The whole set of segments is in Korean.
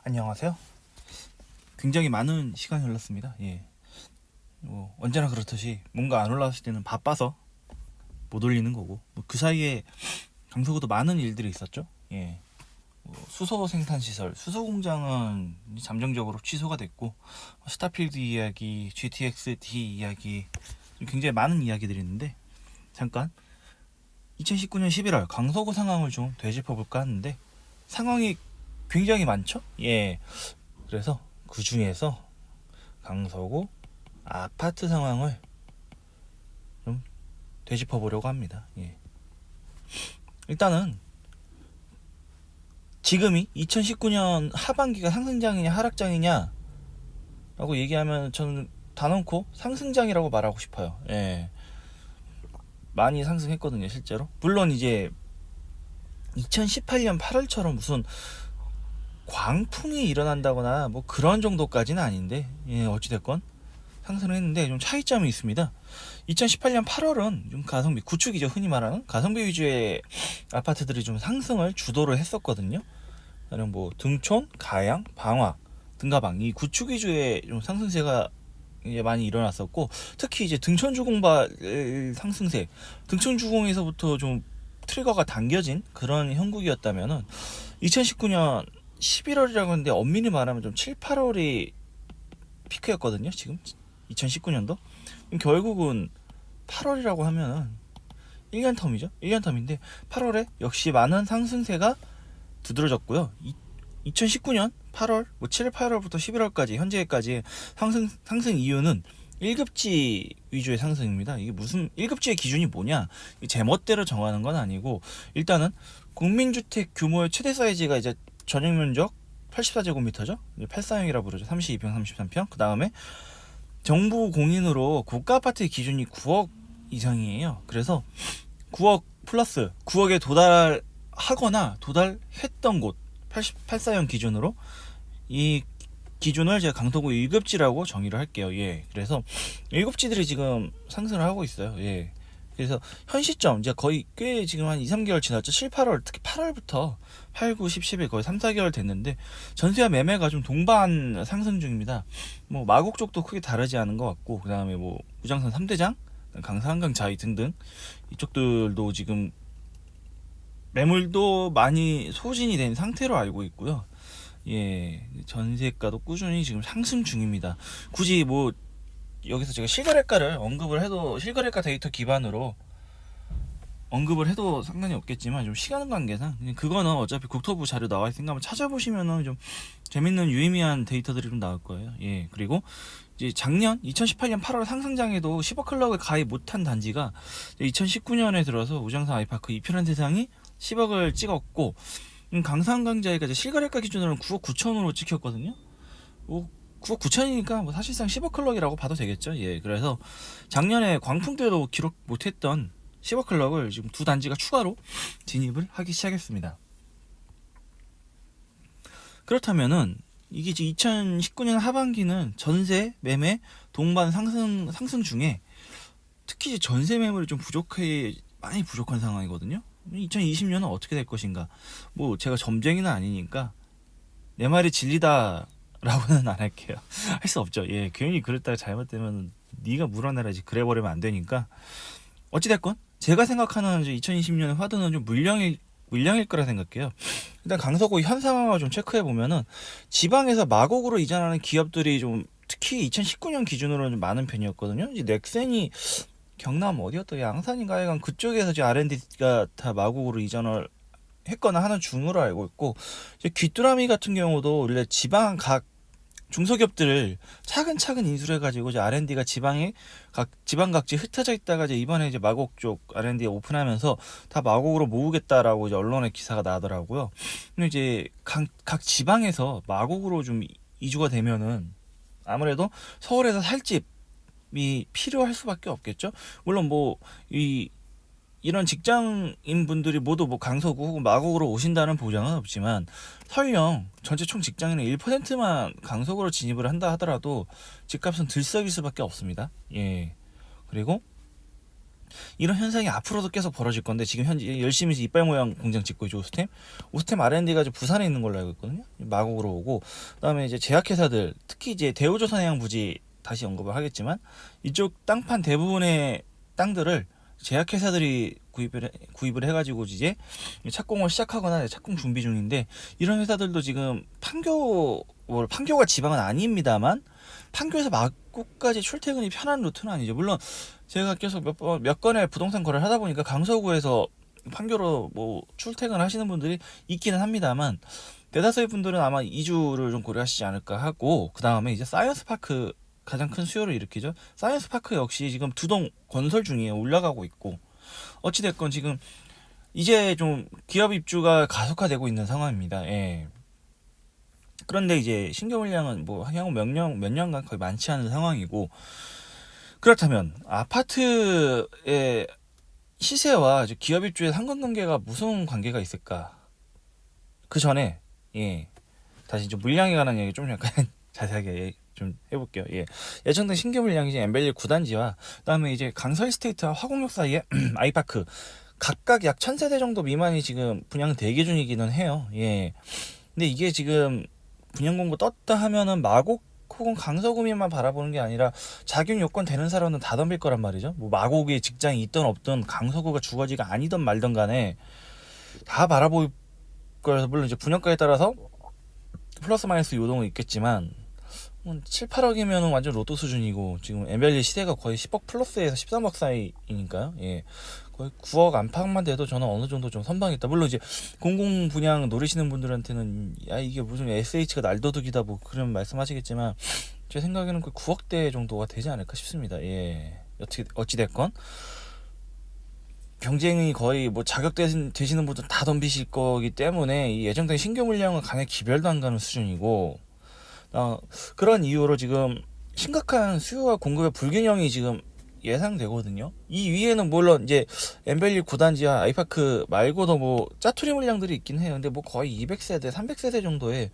안녕하세요. 굉장히 많은 시간이 흘렀습니다. 언제나 그렇듯이 뭔가 안 올라왔을 때는 바빠서 못 올리는 거고, 그 사이에 강서구도 많은 일들이 있었죠. 수소 생산 시설, 수소 공장은 잠정적으로 취소가 됐고, 스타필드 이야기, GTX D 이야기, 굉장히 많은 이야기들이 있는데, 잠깐 2019년 11월 강서구 상황을 좀 되짚어 볼까 하는데, 상황이 굉장히 많죠. 그래서 그 중에서 강서구 아파트 상황을 좀 되짚어 보려고 합니다. 일단은 지금이 2019년 하반기가 상승장이냐 하락장이냐 라고 얘기하면 저는 단언코 상승장이라고 말하고 싶어요. 많이 상승했거든요, 실제로. 물론 이제 2018년 8월처럼 무슨 광풍이 일어난다거나 뭐 그런 정도까지는 아닌데, 어찌됐건 상승을 했는데 좀 차이점이 있습니다. 2018년 8월은 좀 가성비, 구축이죠, 흔히 말하는 가성비 위주의 아파트들이 좀 상승을 주도를 했었거든요. 나는 뭐 등촌, 가양, 방화, 등가방, 이 구축 위주의 좀 상승세가 이제 많이 일어났었고, 특히 이제 등촌 주공발 상승세, 등촌 주공에서부터 좀 트리거가 당겨진 그런 형국이었다면은 2019년 11월이라고 하는데 엄밀히 말하면 좀 7, 8월이 피크였거든요. 지금 2019년도 결국은 8월이라고 하면은 1년 텀이죠. 1년 텀인데 8월에 역시 많은 상승세가 두드러졌고요. 2019년 8월, 7, 8월부터 11월까지 현재까지 상승 이유는 1급지 위주의 상승입니다. 이게 무슨 1급지의 기준이 뭐냐? 제멋대로 정하는 건 아니고, 일단은 국민주택 규모의 최대 사이즈가 이제 전용 면적 84제곱미터죠. 8사형이라 부르죠. 32평, 33평. 그 다음에 정부 공인으로 고가 아파트의 기준이 9억 이상이에요. 그래서 9억 플러스 9억에 도달하거나 도달했던 곳, 84형 기준으로 이 기준을 제가 강서구 1급지라고 정의를 할게요. 그래서 1급지들이 지금 상승을 하고 있어요. 그래서 현 시점 이제 거의 꽤 지금 한 2, 3개월 지났죠. 7, 8월, 특히 8월부터 8, 9, 10, 11 거의 3, 4개월 됐는데 전세와 매매가 좀 동반 상승 중입니다. 뭐 마곡 쪽도 크게 다르지 않은 것 같고, 그 다음에 뭐 우장산 3대장, 강사 한강 자이 등등 이쪽들도 지금 매물도 많이 소진이 된 상태로 알고 있고요. 전세가도 꾸준히 지금 상승 중입니다. 굳이 뭐 여기서 제가 실거래가를 언급을 해도, 실거래가 데이터 기반으로 언급을 해도 상관이 없겠지만, 좀 시간 관계상 그거는 어차피 국토부 자료 나와 있으니까 한번 찾아보시면은 좀 재밌는 유의미한 데이터들이 좀 나올 거예요. 그리고 이제 작년 2018년 8월 상승장에도 10억 클럽을 가입 못한 단지가 2019년에 들어서 우장산 아이파크 이편한 세상이 10억을 찍었고, 강산강자회가 실거래가 기준으로는 9억 9천으로 찍혔거든요. 9억 9천이니까 뭐 사실상 10억 클럭이라고 봐도 되겠죠. 그래서 작년에 광풍 때도 기록 못했던 10억 클럭을 지금 두 단지가 추가로 진입을 하기 시작했습니다. 그렇다면은 이게 이제 2019년 하반기는 전세 매매 동반 상승 중에 특히 전세 매물이 좀 많이 부족한 상황이거든요. 2020년은 어떻게 될 것인가? 뭐 제가 점쟁이는 아니니까 내 말이 진리다 라고는 안 할게요. 할 수 없죠. 괜히 그랬다가 잘못되면 네가 물어내라지, 그래버리면 안 되니까. 어찌됐건 제가 생각하는 2020년의 화두는 좀 물량일 거라 생각해요. 일단 강서구 현 상황을 좀 체크해 보면은 지방에서 마곡으로 이전하는 기업들이 좀 특히 2019년 기준으로는 좀 많은 편이었거든요. 이제 넥센이 경남 어디였더, 양산인가, 하여간 그쪽에서 이제 R&D가 다 마곡으로 이전을 했거나 하는 중으로 알고 있고, 이제 귀뚜라미 같은 경우도 원래 지방 각 중소기업들을 차근차근 인수해가지고 이제 R&D가 지방 각지 흩어져 있다가 이제 이번에 이제 마곡 쪽 R&D 오픈하면서 다 마곡으로 모으겠다라고 이제 언론에 기사가 나더라고요. 근데 이제 각 지방에서 마곡으로 좀 이주가 되면은 아무래도 서울에서 살 집이 필요할 수밖에 없겠죠. 물론 뭐 이런 직장인 분들이 모두 뭐 강서구 혹은 마곡으로 오신다는 보장은 없지만, 설령 전체 총 직장인의 1%만 강서구로 진입을 한다 하더라도 집값은 들썩일 수밖에 없습니다. 그리고 이런 현상이 앞으로도 계속 벌어질 건데, 지금 현재 열심히 이빨 모양 공장 짓고 있죠. 오스템 R&D가 부산에 있는 걸로 알고 있거든요. 마곡으로 오고, 그다음에 이제 제약회사들, 특히 이제 대우조선해양 부지 다시 언급을 하겠지만 이쪽 땅판 대부분의 땅들을 제약회사들이 구입을 해가지고 이제 착공을 시작하거나 착공 준비 중인데, 이런 회사들도 지금 판교가 지방은 아닙니다만 판교에서 마곡까지 출퇴근이 편한 루트는 아니죠. 물론 제가 계속 몇 건의 부동산 거래를 하다 보니까 강서구에서 판교로 뭐 출퇴근 하시는 분들이 있기는 합니다만, 대다수의 분들은 아마 이주를 좀 고려하시지 않을까 하고, 그 다음에 이제 사이언스파크 가장 큰 수요를 일으키죠. 사이언스파크 역시 지금 2동 건설 중이에요. 올라가고 있고. 어찌됐건 지금 이제 좀 기업 입주가 가속화되고 있는 상황입니다. 예. 그런데 이제 신규 물량은 뭐 향후 몇 년간 거의 많지 않은 상황이고, 그렇다면 아파트의 시세와 기업 입주의 상관관계가 무슨 관계가 있을까? 그 전에 다시 좀 물량에 관한 얘기 좀 약간 자세하게 좀 해볼게요. 예정된 신규 물량이 이제 엠벨리 9단지와 그다음에 이제 강서 일스테이트와 화곡역 사이에 아이파크 각각 약 1000세대 정도 미만이 지금 분양 대기 중이기는 해요. 근데 이게 지금 분양 공고 떴다 하면은 마곡 혹은 강서구민만 바라보는 게 아니라 자격 요건 되는 사람은 다 덤빌 거란 말이죠. 뭐 마곡에 직장이 있든 없든 강서구가 주거지가 아니든 말든 간에 다 바라볼 거라서, 물론 이제 분양가에 따라서 플러스 마이너스 요동은 있겠지만 7, 8억이면 완전 로또 수준이고, 지금 엠벨리 시대가 거의 10억 플러스에서 13억 사이니까요. 거의 9억 안팎만 돼도 저는 어느 정도 좀 선방했다. 물론 이제 공공 분양 노리시는 분들한테는 야 이게 무슨 SH가 날도둑이다 뭐 그런 말씀하시겠지만, 제 생각에는 그 9억대 정도가 되지 않을까 싶습니다. 어찌 됐건 경쟁이 거의 뭐 자격 되시는 분들 다 덤비실 거기 때문에 이 예정된 신규 물량은 간에 기별도 안 가는 수준이고, 그런 이유로 지금 심각한 수요와 공급의 불균형이 지금 예상되거든요. 이 위에는 물론 이제 엠벨리 9단지와 아이파크 말고도 뭐 짜투리 물량들이 있긴 해요. 근데 뭐 거의 200세대, 300세대 정도의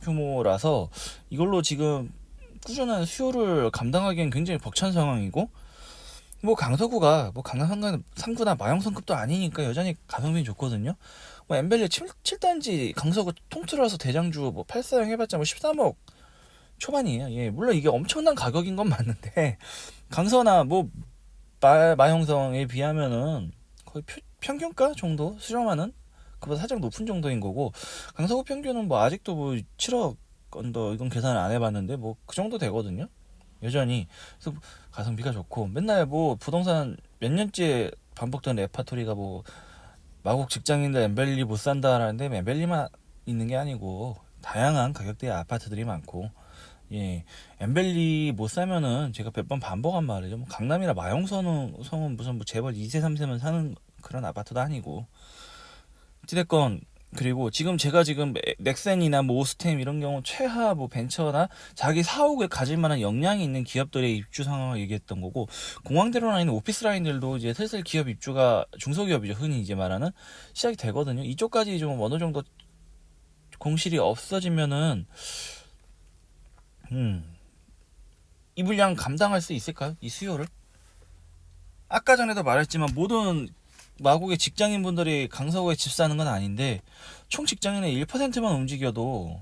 소규모라서 이걸로 지금 꾸준한 수요를 감당하기엔 굉장히 벅찬 상황이고, 뭐 강서구가 뭐 강남 3구나 마영선급도 아니니까 여전히 가성비 좋거든요. 뭐 엠벨리 7단지 강서구 통틀어서 대장주 뭐 8사용 해봤자 뭐 13억 초반이에요. 물론 이게 엄청난 가격인 건 맞는데 강서나 뭐 마형성에 비하면은 거의 평균가 정도 수렴하는, 그보다 살짝 높은 정도인 거고, 강서구 평균은 뭐 아직도 뭐 7억 언더, 이건 계산을 안 해봤는데 뭐 그 정도 되거든요. 여전히. 그래서 가성비가 좋고, 맨날 뭐 부동산 몇 년째 반복되는 레파토리가 뭐 마곡 직장인들 엠벨리 못 산다라는데, 엠벨리만 있는 게 아니고 다양한 가격대의 아파트들이 많고, 엠벨리 못 사면은 제가 몇 번 반복한 말이죠. 뭐 강남이나 마용성은 무슨 뭐 재벌 2세 3세만 사는 그런 아파트도 아니고. 어찌됐건, 그리고 제가 지금 넥센이나 뭐 오스템 이런 경우 최하 뭐 벤처나 자기 사옥을 가질 만한 역량이 있는 기업들의 입주 상황을 얘기했던 거고, 공항대로 라인 오피스 라인들도 이제 슬슬 기업 입주가, 중소기업이죠 흔히 이제 말하는, 시작이 되거든요. 이쪽까지 좀 어느 정도 공실이 없어지면은 이 물량 감당할 수 있을까요? 이 수요를? 아까 전에도 말했지만 모든 마곡의 직장인분들이 강서구에 집 사는 건 아닌데, 총 직장인의 1%만 움직여도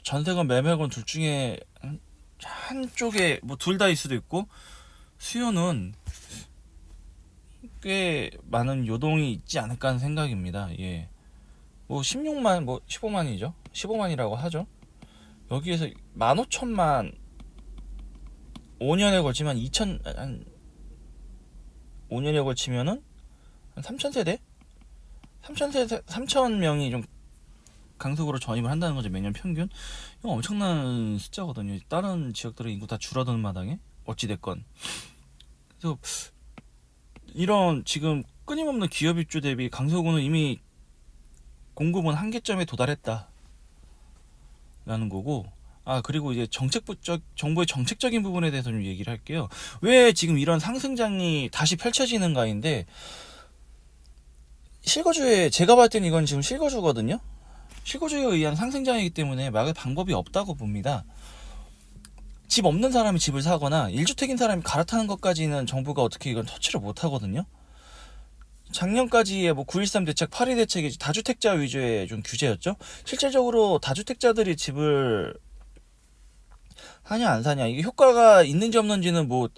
전세건 매매건 둘 중에 한쪽에 뭐 둘 다일 수도 있고, 수요는 꽤 많은 요동이 있지 않을까 하는 생각입니다. 뭐 16만, 뭐 15만이죠. 15만이라고 하죠. 여기에서 15,000만 5년에 걸치면 5년에 걸치면은 한 3,000세대? 3,000명이 좀 강서구로 전입을 한다는 거죠, 매년 평균. 이거 엄청난 숫자거든요. 다른 지역들의 인구 다 줄어드는 마당에. 어찌됐건. 그래서 이런 지금 끊임없는 기업 입주 대비 강서구는 이미 공급은 한계점에 도달했다 라는 거고, 그리고 이제 정부의 정책적인 부분에 대해서 좀 얘기를 할게요. 왜 지금 이런 상승장이 다시 펼쳐지는가인데, 실거주에, 제가 봤을 때는 이건 지금 실거주거든요. 실거주에 의한 상승장이기 때문에 막을 방법이 없다고 봅니다. 집 없는 사람이 집을 사거나 1주택인 사람이 갈아타는 것까지는 정부가 어떻게 이건 터치를 못 하거든요. 작년까지의 뭐 9.13 대책, 8.2 대책이 다주택자 위주의 좀 규제였죠. 실질적으로 다주택자들이 집을 사냐 안 사냐 이게 효과가 있는지 없는지는 뭐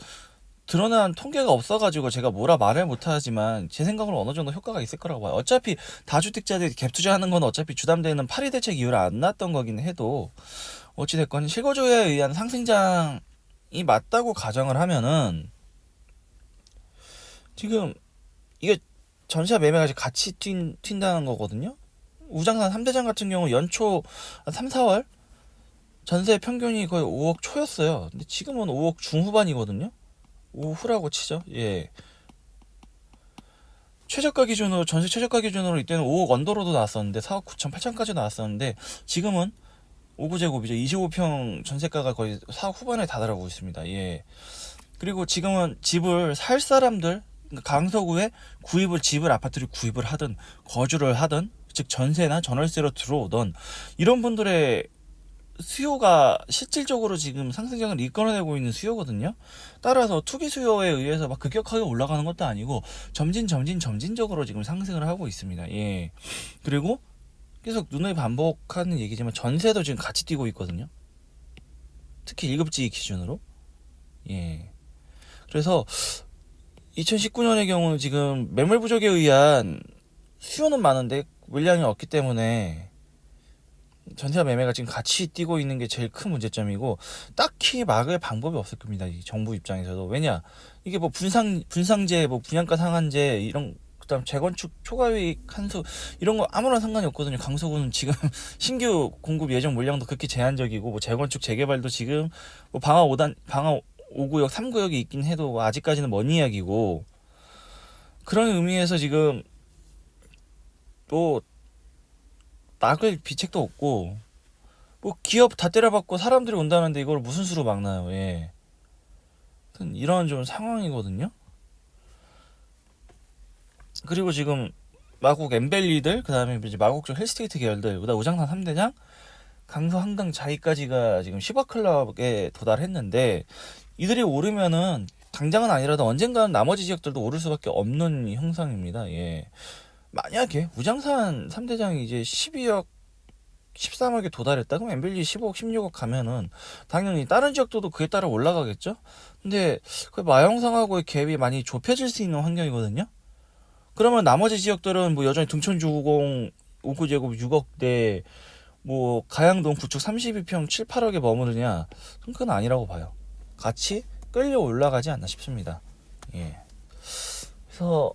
드러난 통계가 없어가지고 제가 뭐라 말을 못하지만 제 생각으로 어느 정도 효과가 있을 거라고 봐요. 어차피 다주택자들이 갭 투자하는 건 어차피 주담대는 8.2 대책 이후로 안 났던 거긴 해도 어찌됐건 실거주에 의한 상승장이 맞다고 가정을 하면은 지금 이게 전세 매매가 같이 튄다는 거거든요. 우장산 3대장 같은 경우 연초 3, 4월 전세 평균이 거의 5억 초였어요. 근데 지금은 5억 중후반이거든요. 5 후라고 치죠. 예. 최저가 기준으로 전세 최저가 기준으로 이때는 5억 언더로도 나왔었는데 4억 9천 8천까지 나왔었는데 지금은 5구제곱이죠. 25평 전세가가 거의 4억 후반에 다다르고 있습니다. 예. 그리고 지금은 집을 살 사람들 강서구에 집을 아파트를 구입을 하든 거주를 하든 즉 전세나 전월세로 들어오던 이런 분들의 수요가 실질적으로 지금 상승장을 이끌어내고 있는 수요거든요. 따라서 투기 수요에 의해서 막 급격하게 올라가는 것도 아니고 점진적으로 지금 상승을 하고 있습니다. 예. 그리고 계속 눈을 반복하는 얘기지만 전세도 지금 같이 뛰고 있거든요. 특히 1급지 기준으로. 예. 그래서 2019년의 경우는 지금 매물 부족에 의한 수요는 많은데 물량이 없기 때문에 전세와 매매가 지금 같이 뛰고 있는 게 제일 큰 문제점이고 딱히 막을 방법이 없을 겁니다. 이 정부 입장에서도. 왜냐 이게 뭐 분상제, 뭐 분양가 상한제 이런 그다음 재건축 초과이익 한수 이런 거 아무런 상관이 없거든요. 강서구는 지금 신규 공급 예정 물량도 그렇게 제한적이고 뭐 재건축 재개발도 지금 뭐 방화 5구역 3구역이 있긴 해도 아직까지는 먼 이야기고 그런 의미에서 지금 또 막을 비책도 없고 뭐 기업 다 때려박고 사람들이 온다는데 이걸 무슨 수로 막나요? 예. 이런 좀 상황이거든요. 그리고 지금 마곡 엠벨리들 그다음에 이제 마곡 쪽 헬스테이트 계열들 그다음 우장산 3대장 강서 한강 자이까지가 지금 10억 클럽에 도달했는데 이들이 오르면은 당장은 아니라도 언젠가는 나머지 지역들도 오를 수밖에 없는 형상입니다. 예. 만약에 우장산 3대장이 이제 12억 13억에 도달했다 그럼 엠벨리 15억 16억 가면은 당연히 다른 지역도 그에 따라 올라가겠죠. 근데 그 마영상하고의 갭이 많이 좁혀질 수 있는 환경이거든요. 그러면 나머지 지역들은 뭐 여전히 등촌주공 5구제곱 6억대 뭐 가양동 구축 32평 7, 8억에 머무르냐 그건 아니라고 봐요. 같이 끌려 올라가지 않나 싶습니다. 예. 그래서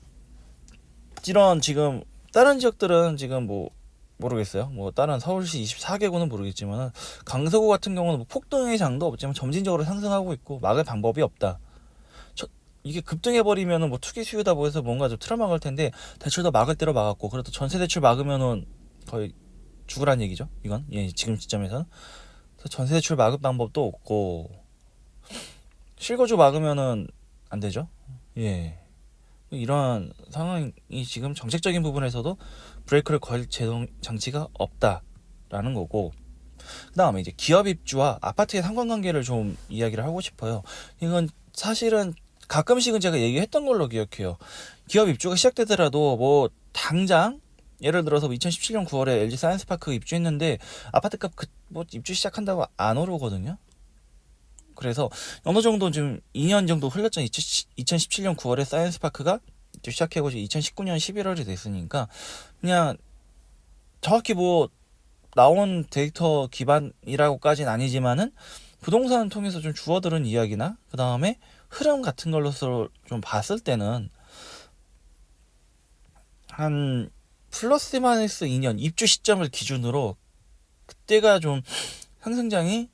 이런 지금 다른 지역들은 지금 뭐 모르겠어요. 뭐 다른 서울시 24개구는 모르겠지만 강서구 같은 경우는 뭐 폭등의 장도 없지만 점진적으로 상승하고 있고 막을 방법이 없다. 이게 급등해버리면은 뭐 투기 수요다 보여서 뭔가 좀 틀어막을 텐데 대출도 막을 대로 막았고 그래도 전세 대출 막으면은 거의 죽으란 얘기죠. 이건 예 지금 시점에서는 전세 대출 막을 방법도 없고 실거주 막으면은 안 되죠. 예. 이런 상황이 지금 정책적인 부분에서도 브레이크를 걸 제동 장치가 없다라는 거고 그 다음에 이제 기업 입주와 아파트의 상관관계를 좀 이야기를 하고 싶어요. 이건 사실은 가끔씩은 제가 얘기했던 걸로 기억해요. 기업 입주가 시작되더라도 뭐 당장 예를 들어서 2017년 9월에 LG 사이언스파크 입주했는데 아파트값 뭐 입주 시작한다고 안 오르거든요. 그래서 어느 정도 지금 2년 정도 흘렀죠. 2017년 9월에 사이언스파크가 시작하고 2019년 11월이 됐으니까 그냥 정확히 뭐 나온 데이터 기반이라고까지는 아니지만은 부동산을 통해서 좀 주워들은 이야기나 그 다음에 흐름 같은 걸로서 좀 봤을 때는 한 플러스 마이너스 2년 입주 시점을 기준으로 그때가 좀 상승장이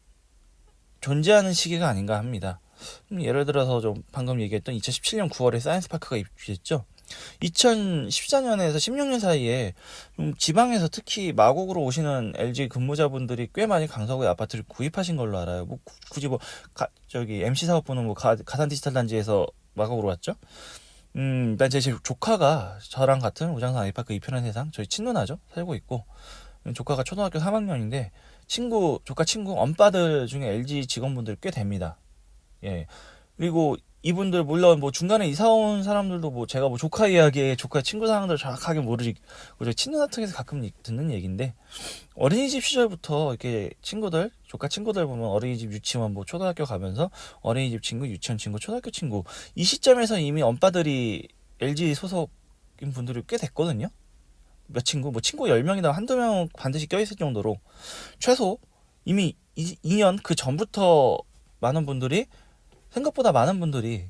존재하는 시기가 아닌가 합니다. 예를 들어서 좀 방금 얘기했던 2017년 9월에 사이언스파크가 입주했죠. 2014년에서 16년 사이에 지방에서 특히 마곡으로 오시는 LG 근무자분들이 꽤 많이 강서구에 아파트를 구입하신 걸로 알아요. 뭐 굳이 뭐 저기 MC 사업부는 뭐 가산 디지털 단지에서 마곡으로 왔죠. 일단 제 조카가 저랑 같은 우장산 아이파크 2편의 세상 저희 친누나죠 살고 있고 조카가 초등학교 3학년인데 조카 친구 엄빠들 중에 LG 직원분들 꽤 됩니다. 예. 그리고 이분들 물론 뭐 중간에 이사 온 사람들도 뭐 제가 뭐 조카 이야기에 조카 친구 상황들 정확하게 모르지, 저 친누나 통해서 가끔 듣는 얘기인데, 어린이집 시절부터 이렇게 친구들, 조카 친구들 보면 어린이집, 유치원, 뭐 초등학교 가면서 어린이집 친구, 유치원 친구, 초등학교 친구, 이 시점에서 이미 엄빠들이 LG 소속인 분들이 꽤 됐거든요. 몇 친구, 뭐 친구 10명이나 한두 명 반드시 껴있을 정도로 최소 이미 2년 그 전부터 많은 분들이, 생각보다 많은 분들이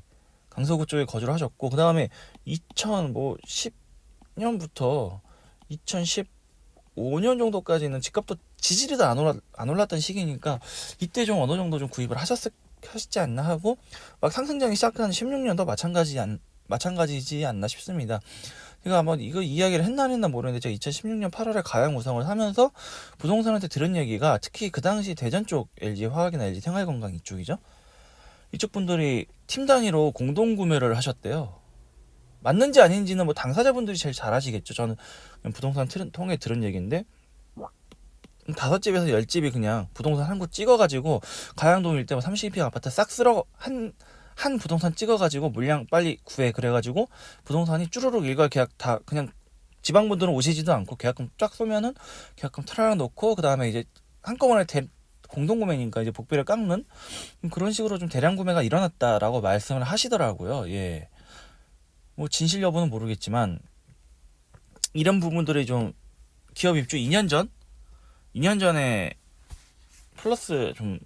강서구 쪽에 거주를 하셨고, 그 다음에 2010년부터 2015년 정도까지는 집값도 지지리도 안 올랐던 시기니까 이때 좀 어느 정도 좀 구입을 하셨지 않나 하고, 막 상승장이 시작한 16년도 마찬가지지 않나 싶습니다. 제가 한번 이거 이야기를 했나 안 했나 모르는데, 제가 2016년 8월에 가양 우성을 사면서 부동산한테 들은 얘기가, 특히 그 당시 대전 쪽 LG 화학이나 LG 생활건강 이쪽이죠. 이쪽 분들이 팀 단위로 공동 구매를 하셨대요. 맞는지 아닌지는 뭐 당사자분들이 제일 잘 아시겠죠. 저는 그냥 부동산 통해 들은 얘기인데, 5집에서 10집이 그냥 부동산 한 곳 찍어가지고 가양동 일대 뭐 32평 아파트 싹 쓸어 한 부동산 찍어가지고 물량 빨리 구해 그래가지고 부동산이 쭈루룩 일괄 계약 다, 그냥 지방분들은 오시지도 않고 계약금 쫙 쏘면은 계약금 털어 놓고, 그 다음에 이제 한꺼번에 공동구매니까 이제 복비를 깎는 그런 식으로 좀 대량 구매가 일어났다라고 말씀을 하시더라고요. 예. 뭐 진실 여부는 모르겠지만 이런 부분들이 좀 기업 입주 2년 전에 플러스 좀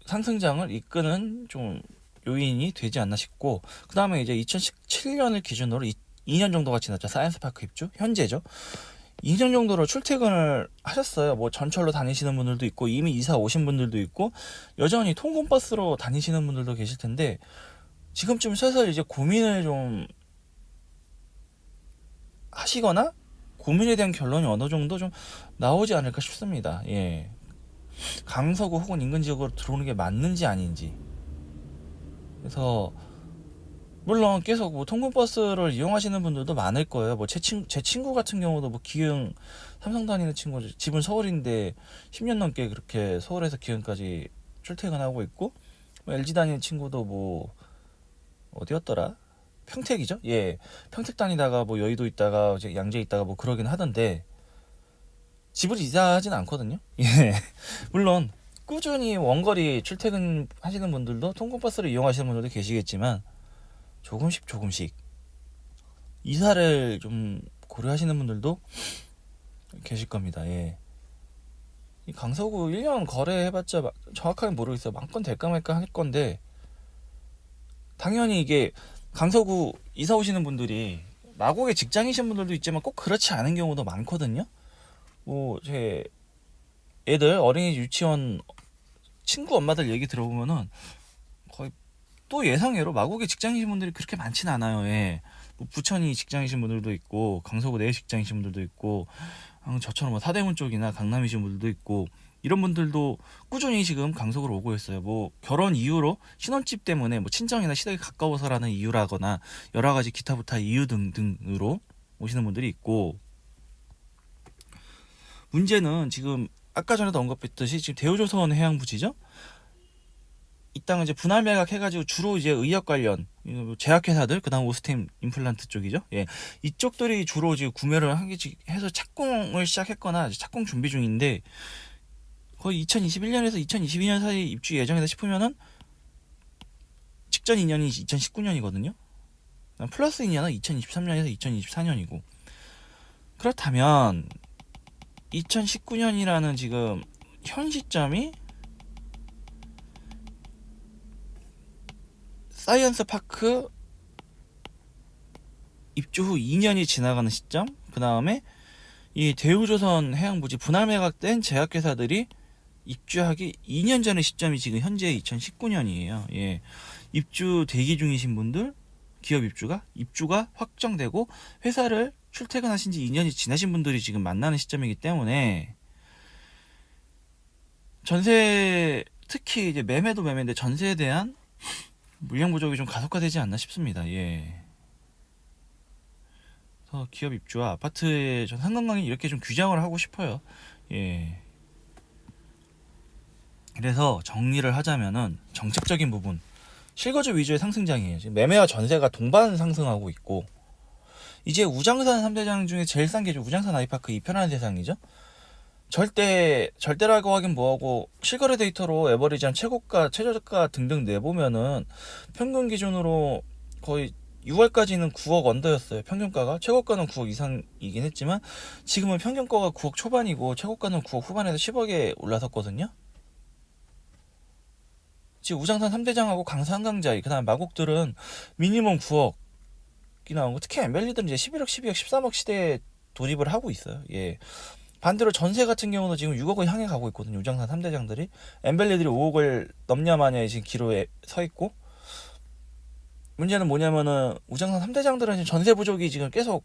상승장을 이끄는 좀 요인이 되지 않나 싶고, 그 다음에 이제 2017년을 기준으로 2년 정도가 지났죠. 사이언스파크 입주 현재죠. 2년 정도로 출퇴근을 하셨어요. 뭐 전철로 다니시는 분들도 있고 이미 이사 오신 분들도 있고 여전히 통근버스로 다니시는 분들도 계실 텐데, 지금쯤 슬슬 이제 고민을 좀 하시거나 고민에 대한 결론이 어느 정도 좀 나오지 않을까 싶습니다. 예. 강서구 혹은 인근 지역으로 들어오는 게 맞는지 아닌지. 그래서 물론 계속 뭐 통근버스를 이용하시는 분들도 많을 거예요. 뭐 제 친구 같은 경우도 뭐 기흥 삼성 다니는 친구, 집은 서울인데 10년 넘게 그렇게 서울에서 기흥까지 출퇴근하고 있고, 뭐 LG 다니는 친구도 뭐 어디였더라? 평택이죠? 예. 평택 다니다가 뭐 여의도 있다가 이제 양재 있다가 뭐 그러긴 하던데, 집을 이사하진 않거든요. 예. 물론 꾸준히 원거리 출퇴근 하시는 분들도 통근버스를 이용하시는 분들도 계시겠지만, 조금씩 이사를 좀 고려하시는 분들도 계실 겁니다. 예. 이 강서구 1년 거래해봤자 정확하게 모르겠어요. 만건 될까 말까 할 건데, 당연히 이게 강서구 이사 오시는 분들이 마곡에 직장이신 분들도 있지만 꼭 그렇지 않은 경우도 많거든요. 뭐 제 애들 어린이집 유치원 친구 엄마들 얘기 들어보면은 거의 또 예상외로 마곡에 직장이신 분들이 그렇게 많지는 않아요. 예. 뭐 부천이 직장이신 분들도 있고 강서구 내에 직장이신 분들도 있고, 저처럼 뭐 사대문 쪽이나 강남이신 분들도 있고, 이런 분들도 꾸준히 지금 강서구로 오고 있어요. 뭐 결혼 이유로, 신혼집 때문에, 뭐 친정이나 시댁이 가까워서라는 이유라거나 여러 가지 기타 부타 이유 등등으로 오시는 분들이 있고, 문제는 지금 아까 전에도 언급했듯이 지금 대우조선 해양부지죠. 이 땅은 이제 분할 매각해가지고 주로 이제 의약 관련 제약회사들, 그다음 오스템 임플란트 쪽이죠. 예, 이쪽들이 주로 지금 구매를 해서 착공을 시작했거나 착공 준비 중인데, 거의 2021년에서 2022년 사이 입주 예정이다 싶으면은 직전 2년이 2019년이거든요. 플러스 2년은 2023년에서 2024년이고, 그렇다면 2019년이라는 지금 현 시점이 사이언스 파크 입주 후 2년이 지나가는 시점, 그 다음에 이 대우조선 해양부지 분할 매각된 제약회사들이 입주하기 2년 전의 시점이 지금 현재 2019년이에요. 예. 입주 대기 중이신 분들, 기업 입주가 확정되고 회사를 출퇴근하신 지 2년이 지나신 분들이 지금 만나는 시점이기 때문에, 전세, 특히 이제 매매도 매매인데 전세에 대한 물량 부족이 좀 가속화되지 않나 싶습니다. 예. 그래서 기업 입주와 아파트의 전 상관관계 이렇게 좀 규정을 하고 싶어요. 예. 그래서 정리를 하자면은 정책적인 부분, 실거주 위주의 상승장이에요. 지금 매매와 전세가 동반 상승하고 있고, 이제 우장산 3대장 중에 제일 싼 게 우장산 아이파크 이 편한 세상이죠. 절대라고 하긴 뭐하고, 실거래 데이터로 에버리지한 최고가, 최저가 등등 내보면은 평균 기준으로 거의 6월까지는 9억 언더였어요. 평균가가. 최고가는 9억 이상이긴 했지만 지금은 평균가가 9억 초반이고 최고가는 9억 후반에서 10억에 올라섰거든요. 지금 우장산 3대장하고 강서 한강자이, 그 다음 마곡들은 미니멈 9억이 나온 거. 특히 엠벨리들은 이제 11억, 12억, 13억 시대에 돌입을 하고 있어요. 예. 반대로 전세 같은 경우는 지금 6억을 향해 가고 있거든요. 우장산 3대장들이. 엠벨리들이 5억을 넘냐 마냐 지금 기로에 서 있고, 문제는 뭐냐면은 우장산 3대장들은 지금 전세 부족이 지금 계속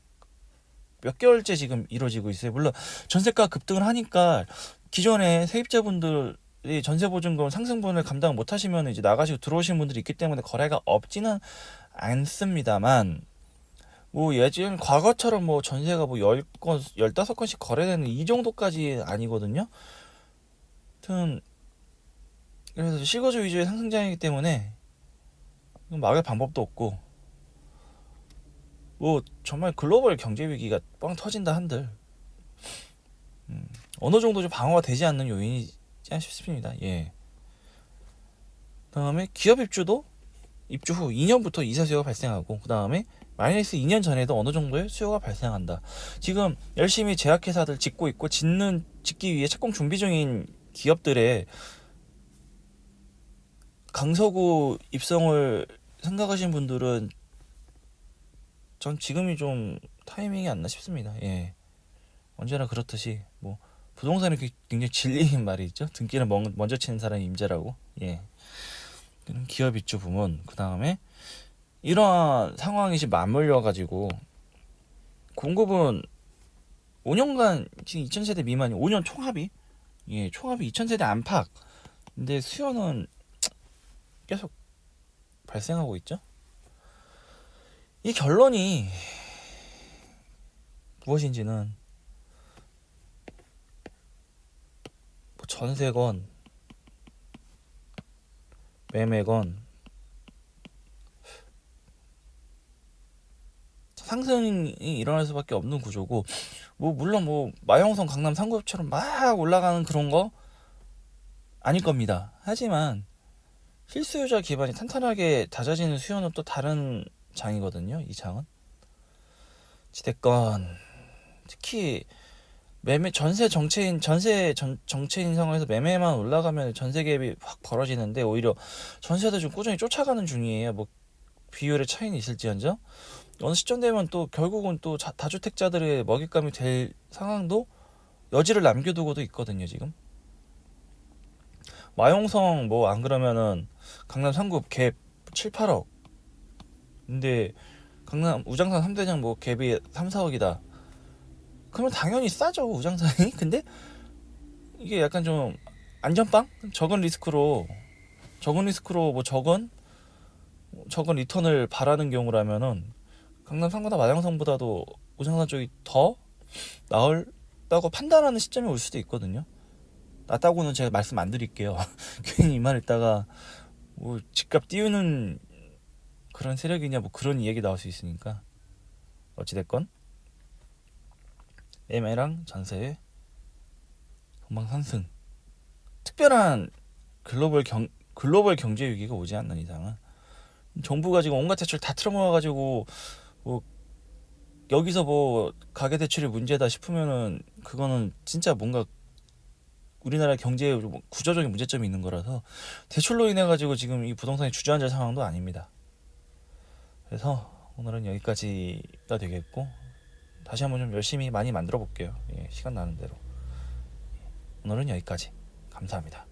몇 개월째 지금 이루어지고 있어요. 물론 전세가 급등을 하니까 기존에 세입자분들이 전세보증금 상승분을 감당 못하시면 이제 나가시고 들어오신 분들이 있기 때문에 거래가 없지는 않습니다만, 뭐 예전 과거처럼 뭐 전세가 뭐 10건, 15건씩 거래되는 이 정도까지 아니거든요. 하여튼 그래서 실거주 위주의 상승장이기 때문에 막을 방법도 없고, 뭐 정말 글로벌 경제 위기가 뻥 터진다 한들 어느 정도 좀 방어가 되지 않는 요인이지 않나 싶습니다. 예. 그다음에 기업 입주도 입주 후 2년부터 이사 수요가 발생하고, 그다음에 마이너스 2년 전에도 어느 정도의 수요가 발생한다. 지금 열심히 제약회사들 짓고 있고 짓기 위해 착공 준비 중인 기업들의 강서구 입성을 생각하신 분들은 전 지금이 좀 타이밍이 안 나 싶습니다. 예. 언제나 그렇듯이 뭐 부동산이 굉장히 진리인 말이 있죠. 등기를 먼저 치는 사람이 임자라고. 예. 기업 입주 부문, 그 다음에 이러한 상황이 지금 맞물려 가지고 공급은 5년간 지금 2,000세대 미만이 5년 총합이, 예, 총합이 2,000세대 안팎. 근데 수요는 계속 발생하고 있죠. 이 결론이 무엇인지는 뭐 전세건 매매건 상승이 일어날 수밖에 없는 구조고, 뭐 물론 뭐 마형성 강남 3구역처럼 막 올라가는 그런 거 아닐 겁니다. 하지만 실수요자 기반이 탄탄하게 다져지는 수요는 또 다른 장이거든요. 이 장은 지대건, 특히 매매 정체인 상황에서 매매만 올라가면 전세 갭이 확 벌어지는데, 오히려 전세도 좀 꾸준히 쫓아가는 중이에요. 뭐 비율의 차이는 있을지언정 어느 시점 되면 또 결국은 또 다주택자들의 먹잇감이 될 상황도 여지를 남겨두고도 있거든요. 지금 마용성 뭐 안 그러면은 강남 3구 갭 7, 8억, 근데 강남 우장산 3대장 뭐 갭이 3, 4억이다. 그러면 당연히 싸죠, 우장산이. 근데 이게 약간 좀 안전빵? 적은 리스크로 뭐 적은 리턴을 바라는 경우라면은 강남 3구나 마장성보다도 우장산 쪽이 더 나을다고 판단하는 시점이 올 수도 있거든요. 낫다고는 제가 말씀 안 드릴게요. 괜히 이 말 했다가 뭐 집값 띄우는 그런 세력이냐 뭐 그런 이야기 나올 수 있으니까, 어찌됐건 매매랑 전세의 동방 상승, 특별한 글로벌 경제 위기가 오지 않는 이상은 정부가 지금 온갖 대출 다 틀어모아가지고 뭐 여기서 뭐 가계 대출이 문제다 싶으면은 그거는 진짜 뭔가 우리나라 경제에 구조적인 문제점이 있는 거라서, 대출로 인해 가지고 지금 이 부동산이 주저앉을 상황도 아닙니다. 그래서 오늘은 여기까지가 되겠고, 다시 한번 좀 열심히 많이 만들어 볼게요. 예, 시간 나는 대로. 오늘은 여기까지. 감사합니다.